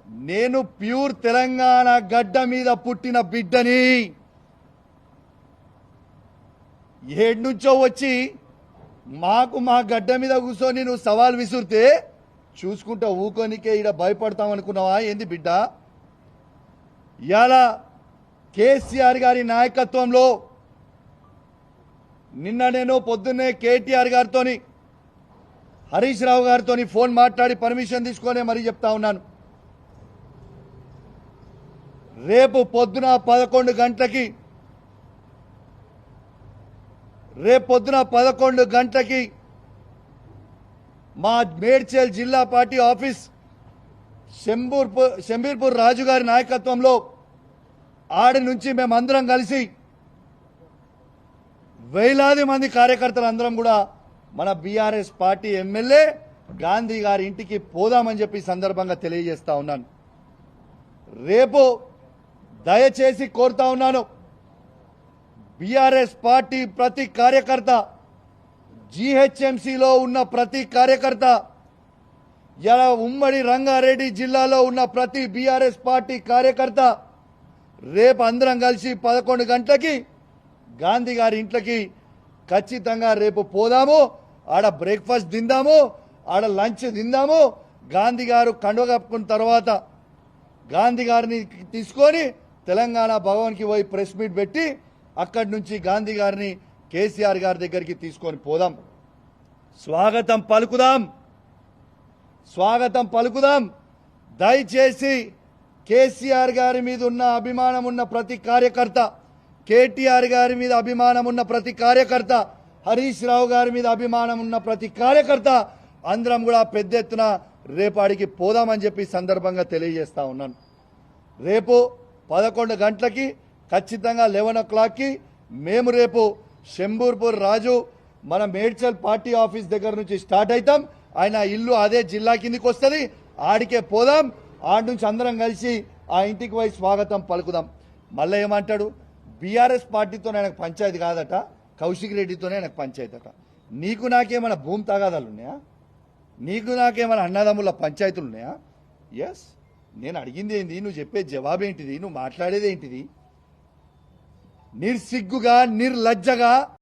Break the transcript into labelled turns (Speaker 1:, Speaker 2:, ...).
Speaker 1: నేను ప్యూర్ తెలంగాణ గడ్డ మీద పుట్టిన బిడ్డని. ఏడు నుంచో వచ్చి మాకు మా గడ్డ మీద కూర్చొని నువ్వు సవాల్ విసురితే చూసుకుంటా ఊకోనికే ఈడ భయపడతాం అనుకున్నావా ఏంది బిడ్డ? ఇవాళ కేసీఆర్ గారి నాయకత్వంలో నిన్న నేను పొద్దున్నే కేటీఆర్ గారితో హరీష్ రావు గారితో ఫోన్ మాట్లాడి పర్మిషన్ తీసుకొని మరీ చెప్తా ఉన్నాను. రేపు పొద్దున 11 గంటలకి మా మేడ్చల్ జిల్లా పార్టీ ఆఫీస్ శంబీర్పూర్ రాజు గారి నాయకత్వంలో ఆడి నుంచి మేమందరం కలిసి వేలాది మంది కార్యకర్తలు అందరం కూడా మన బీఆర్ఎస్ పార్టీ ఎమ్మెల్యే గాంధీ గారి ఇంటికి పోదామని చెప్పి సందర్భంగా తెలియజేస్తా ఉన్నాను. రేపు దయచేసి కోరుతా ఉన్నాను, బీఆర్ఎస్ పార్టీ ప్రతి కార్యకర్త, జీహెచ్ఎంసీలో ఉన్న ప్రతి కార్యకర్త, ఇలా ఉమ్మడి రంగారెడ్డి జిల్లాలో ఉన్న ప్రతి బీఆర్ఎస్ పార్టీ కార్యకర్త రేపు అందరం కలిసి 11 గంటలకి గాంధీ గారి ఇంట్లోకి ఖచ్చితంగా రేపు పోదాము. ఆడ బ్రేక్ఫాస్ట్ తిందాము, ఆడ లంచ్ తిందాము. గాంధీ గారు కండువ కప్పుకున్న తర్వాత గాంధీ గారిని తీసుకొని తెలంగాణ భవన్కి పోయి ప్రెస్ మీట్ పెట్టి అక్కడి నుంచి గాంధీ గారిని కేసీఆర్ గారి దగ్గరికి తీసుకొని పోదాం. స్వాగతం పలుకుదాం. దయచేసి కేసీఆర్ గారి మీద ఉన్న అభిమానం ఉన్న ప్రతి కార్యకర్త, కేటీఆర్ గారి మీద అభిమానం ఉన్న ప్రతి కార్యకర్త, హరీష్ రావు గారి మీద అభిమానం ఉన్న ప్రతి కార్యకర్త అందరం కూడా పెద్ద ఎత్తున రేపాడికి పోదామని చెప్పి సందర్భంగా తెలియజేస్తా ఉన్నాను. రేపు 11 గంటలకి ఖచ్చితంగా 11 o'clockకి మేము రేపు శంబూర్పూర్ రాజు మన మేడ్చల్ పార్టీ ఆఫీస్ దగ్గర నుంచి స్టార్ట్ అవుతాం. ఆయన ఇల్లు అదే జిల్లా కిందికి వస్తుంది, ఆడికే పోదాం. ఆడి నుంచి అందరం కలిసి ఆ ఇంటికి పోయి స్వాగతం పలుకుదాం. మళ్ళీ ఏమంటాడు, బీఆర్ఎస్ పార్టీతో ఆయనకు పంచాయతీ కాదట, కౌశిక్ రెడ్డితోనే ఆయనకు పంచాయతీ అట. నీకు నాకేమైనా భూమి తగాదాలు ఉన్నాయా? నీకు నాకేమైనా అన్నదమ్ముల పంచాయతీలు ఉన్నాయా? ఎస్, నేను అడిగింది ఏంది, నువ్వు చెప్పే జవాబేంటిది, నువ్వు మాట్లాడేది ఏంటిది? నిర్సిగ్గుగా నిర్లజ్జగా